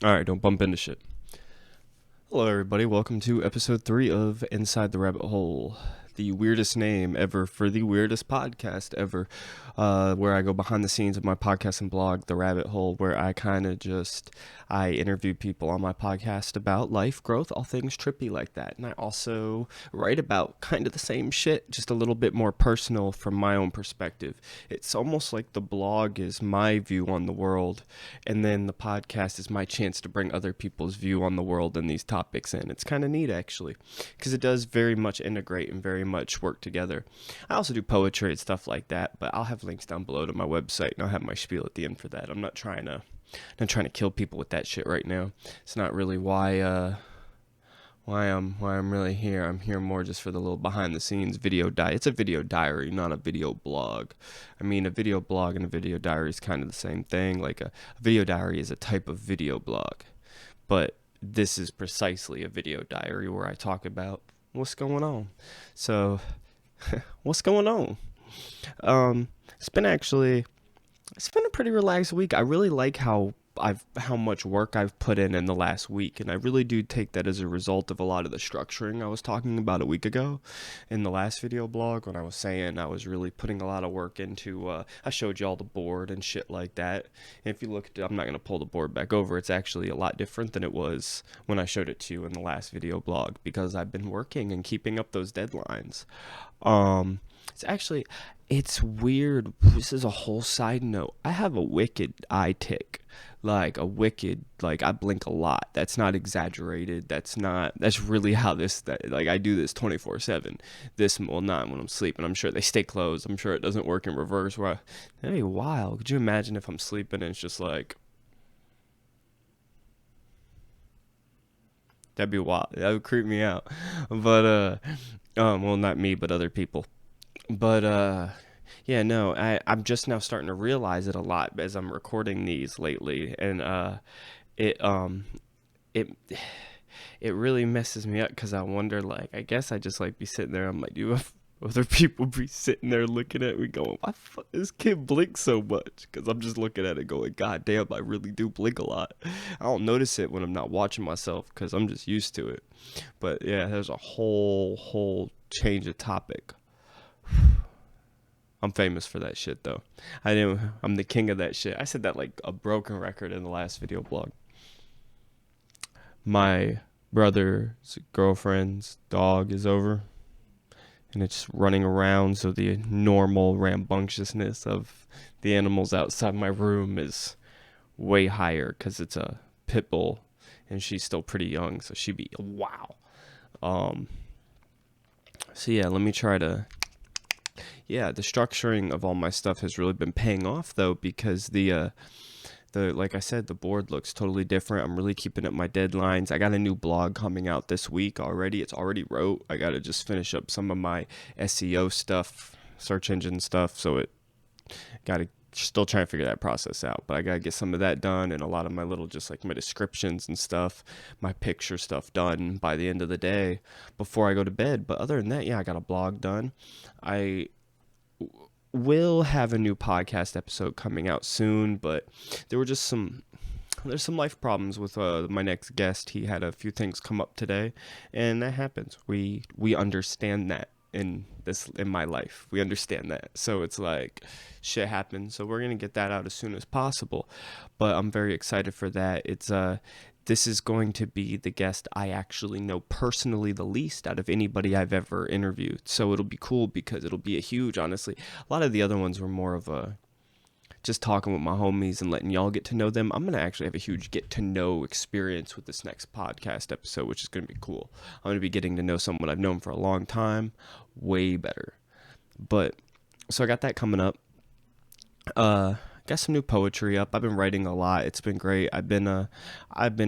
Alright, don't bump into shit. Hello, everybody. Welcome to episode 3 of Inside the Rabbit Hole. The weirdest name ever for the weirdest podcast ever, where I go behind the scenes of my podcast and blog, The Rabbit Hole, where I interview people on my podcast about life, growth, all things trippy like that. And I also write about kind of the same shit, just a little bit more personal from my own perspective. It's almost like the blog is my view on the world, and then the podcast is my chance to bring other people's view on the world and these topics in. It's kind of neat, actually, because it does very much integrate and very much work together. I also do poetry and stuff like that, but I'll have links down below to my website, and I'll have my spiel at the end for that. I'm not trying to kill people with that shit right now. It's not really why I'm really here. I'm here more just for the little behind the scenes video diary. It's a video diary, not a video blog. I mean, a video blog and a video diary is kind of the same thing. Like a video diary is a type of video blog, but this is precisely a video diary where I talk about what's going on. So, what's going on? Um, it's been a pretty relaxed week. I really like how much work I've put in the last week, and I really do take that as a result of a lot of the structuring I was talking about a week ago in the last video blog, when I was saying I was really putting a lot of work into. I showed you all the board and shit like that. And if you look, I'm not gonna pull the board back over. It's actually a lot different than it was when I showed it to you in the last video blog, because I've been working and keeping up those deadlines. Um, it's actually it's weird. This is a whole side note. I have a wicked eye tick. Like I blink a lot. That's not exaggerated. That's really how like I do this 24/7. Well, not when I'm sleeping. I'm sure they stay closed. I'm sure it doesn't work in reverse that'd be wild. Could you imagine if I'm sleeping and it's just like, that'd be wild. That would creep me out. But, well, not me, but other people. But yeah, no, I'm just now starting to realize it a lot as I'm recording these lately, and it it it really messes me up, because I wonder, like, I guess I just like be sitting there. I'm like, do other people be sitting there looking at me going, why the fuck this kid blinks so much? Because I'm just looking at it going, god damn, I really do blink a lot. I don't notice it when I'm not watching myself, because I'm just used to it. But yeah, there's a whole change of topic. I'm famous for that shit, though. I'm the king of that shit. I said that like a broken record in the last video blog. My brother's girlfriend's dog is over, and it's running around, so the normal rambunctiousness of the animals outside my room is way higher, because it's a pit bull, and she's still pretty young, so she'd be wow. Um, so yeah, let me try to. Yeah, the structuring of all my stuff has really been paying off, though, because the like I said, the board looks totally different. I'm really keeping up my deadlines. I got a new blog coming out this week already. It's already wrote. I got to just finish up some of my SEO stuff, search engine stuff. So it got to still trying to figure that process out. But I got to get some of that done, and a lot of my little, just like my descriptions and stuff, my picture stuff done by the end of the day before I go to bed. But other than that, yeah, I got a blog done. I will have a new podcast episode coming out soon, but there's some life problems with my next guest. He had a few things come up today, and that happens. We understand that in my life. We understand that. So it's like shit happens. So we're gonna get that out as soon as possible. But I'm very excited for that. This is going to be the guest I actually know personally the least out of anybody I've ever interviewed. So it'll be cool, because it'll be a huge, honestly. A lot of the other ones were more of a just talking with my homies and letting y'all get to know them. I'm going to actually have a huge get to know experience with this next podcast episode, which is going to be cool. I'm going to be getting to know someone I've known for a long time way better. But so I got that coming up. Got some new poetry up. I've been writing a lot. It's been great. I've been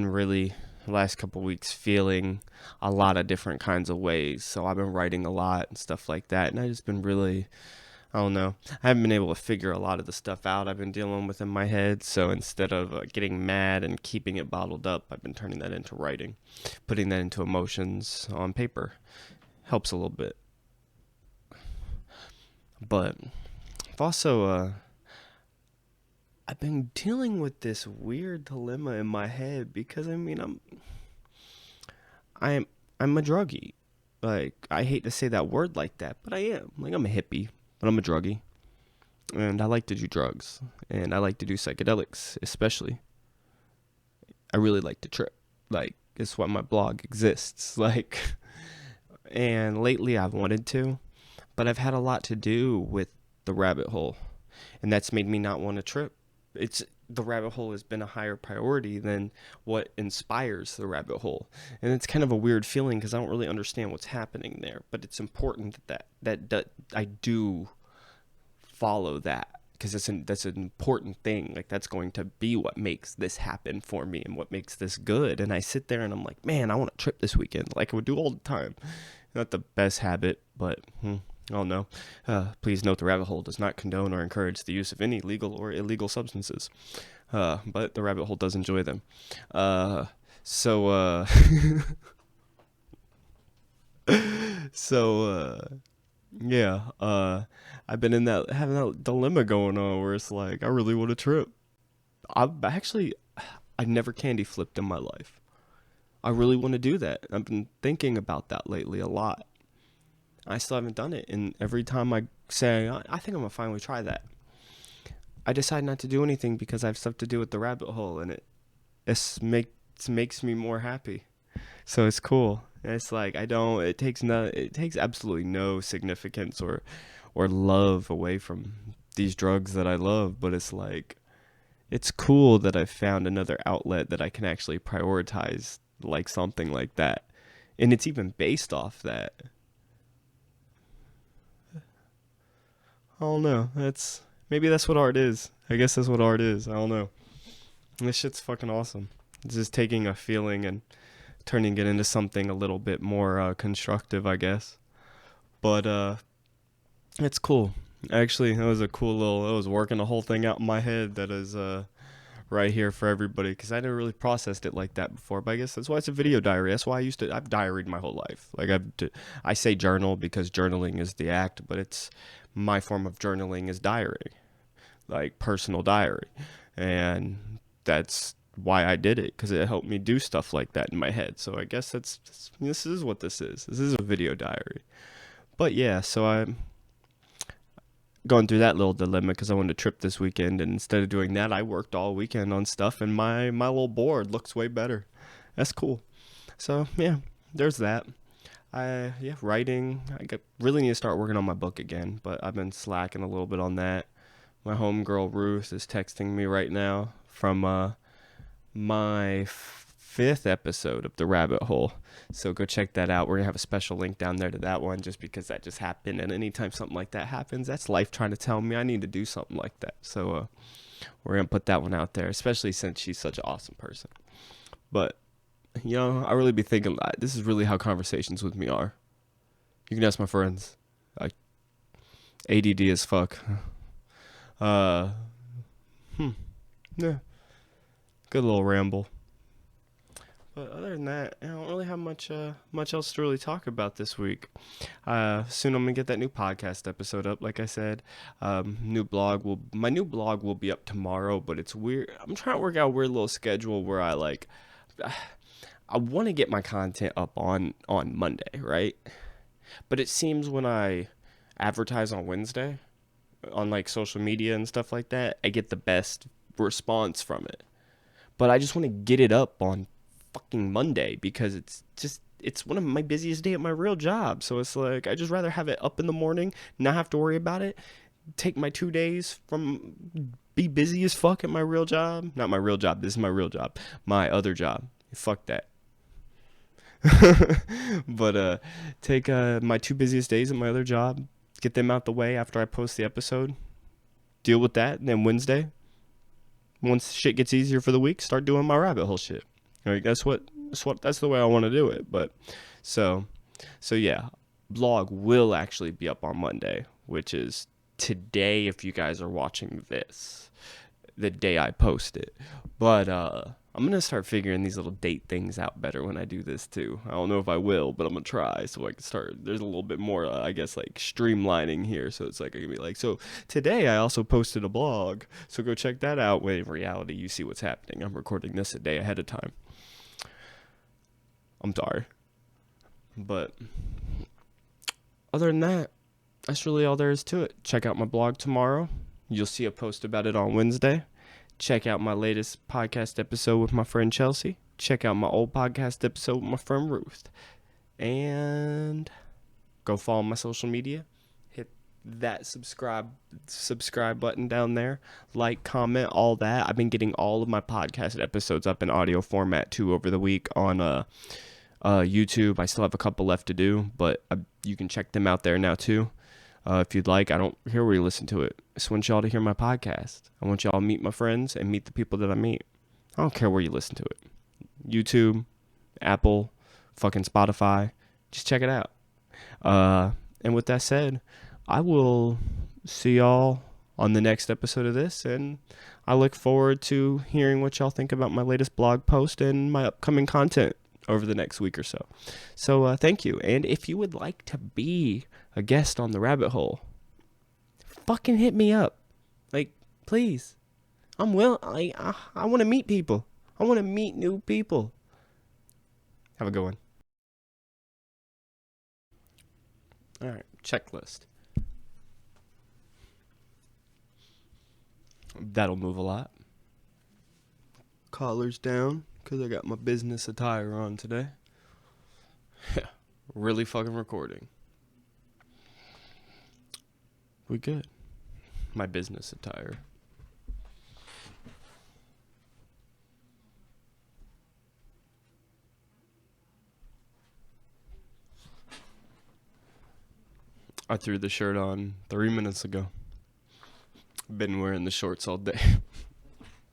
really the last couple weeks feeling a lot of different kinds of ways. So I've been writing a lot and stuff like that. And I just been really, I don't know. I haven't been able to figure a lot of the stuff out I've been dealing with in my head. So instead of getting mad and keeping it bottled up, I've been turning that into writing, putting that into emotions on paper. Helps a little bit. But I've also I've been dealing with this weird dilemma in my head because I mean I'm I'm a druggie. Like, I hate to say that word like that, but I am. Like, I'm a hippie, but I'm a druggie, and I like to do drugs, and I like to do psychedelics, especially. I really like to trip. Like, it's why my blog exists. Like, and lately I've wanted to, but I've had a lot to do with the rabbit hole, and that's made me not want to trip. It's The rabbit hole has been a higher priority than what inspires the rabbit hole, and it's kind of a weird feeling because I don't really understand what's happening there. But it's important that I do follow that because that's an important thing. Like, that's going to be what makes this happen for me and what makes this good. And I sit there and I'm like, man, I want to trip this weekend, like I would do all the time. Not the best habit, but oh no. Please note the rabbit hole does not condone or encourage the use of any legal or illegal substances. But the rabbit hole does enjoy them. Uh, so, uh, so, yeah, I've been having that dilemma going on where it's like, I really want to trip. I never candy flipped in my life. I really want to do that. I've been thinking about that lately a lot. I still haven't done it, and every time I say, I think I'm gonna finally try that, I decide not to do anything because I have stuff to do with the rabbit hole, and it makes me more happy. So it's cool. It's like I don't. It takes absolutely no significance or love away from these drugs that I love, but it's like it's cool that I found another outlet that I can actually prioritize, like something like that, and it's even based off that. I don't know. Maybe that's what art is. I guess that's what art is. I don't know. This shit's fucking awesome. It's just taking a feeling and turning it into something a little bit more constructive, I guess. But it's cool. Actually, that was a cool little. I was working the whole thing out in my head. That is right here for everybody because I never really processed it like that before. But I guess that's why it's a video diary. That's why I've diaried my whole life. Like I say journal because journaling is the act, but it's my form of journaling is diary, like personal diary, and that's why I did it because it helped me do stuff like that in my head. So I guess this is what this is. This is a video diary. But yeah, so I'm going through that little dilemma because I wanted to trip this weekend, and instead of doing that, I worked all weekend on stuff, and my little board looks way better. That's cool. So yeah, there's that. Writing. Really need to start working on my book again, but I've been slacking a little bit on that. My homegirl Ruth is texting me right now from my fifth episode of The Rabbit Hole. So go check that out. We're going to have a special link down there to that one just because that just happened. And anytime something like that happens, that's life trying to tell me I need to do something like that. So we're going to put that one out there, especially since she's such an awesome person. But, I really be thinking, this is really how conversations with me are. You can ask my friends. Like, ADD as fuck. Uh, yeah. Good little ramble. But other than that, I don't really have much else to really talk about this week. Soon I'm gonna get that new podcast episode up. Like I said, my new blog will be up tomorrow. But it's weird. I'm trying to work out a weird little schedule where I want to get my content up on Monday, right? But it seems when I advertise on Wednesday on like social media and stuff like that, I get the best response from it. But I just want to get it up on fucking Monday because it's one of my busiest day at my real job. So it's like I just rather have it up in the morning, not have to worry about it. Take my 2 days from be busy as fuck at my real job. Not my real job. This is my real job. My other job. Fuck that. But take my 2 busiest days at my other job, get them out the way after I post the episode, deal with that, and then Wednesday, once shit gets easier for the week, start doing my rabbit hole shit. Like that's the way I want to do it. But so yeah, blog will actually be up on Monday, which is today if you guys are watching this, the day I post it. But I'm going to start figuring these little date things out better when I do this too. I don't know if I will, but I'm going to try so I can start. There's a little bit more, I guess, like streamlining here. So it's like, I can be like, so today I also posted a blog. So go check that out. When in reality, you see what's happening. I'm recording this a day ahead of time. I'm sorry. But other than that, that's really all there is to it. Check out my blog tomorrow. You'll see a post about it on Wednesday. Check out my latest podcast episode with my friend Chelcie. Check out my old podcast episode with my friend Ruth. And go follow my social media. Hit that subscribe button down there. Like, comment, all that. I've been getting all of my podcast episodes up in audio format too over the week on YouTube. I still have a couple left to do, but you can check them out there now too. If you'd like, I don't care where you listen to it. I just want y'all to hear my podcast. I want y'all to meet my friends and meet the people that I meet. I don't care where you listen to it. YouTube, Apple, fucking Spotify. Just check it out. And with that said, I will see y'all on the next episode of this, and I look forward to hearing what y'all think about my latest blog post and my upcoming content over the next week or so. So thank you. And if you would like to be a guest on the rabbit hole, fucking hit me up. Like, please. I want to meet people. I want to meet new people. Have a good one. All right, checklist. That'll move a lot. Collars down, because I got my business attire on today. Yeah, really fucking recording. We good. My business attire. I threw the shirt on 3 minutes ago. Been wearing the shorts all day.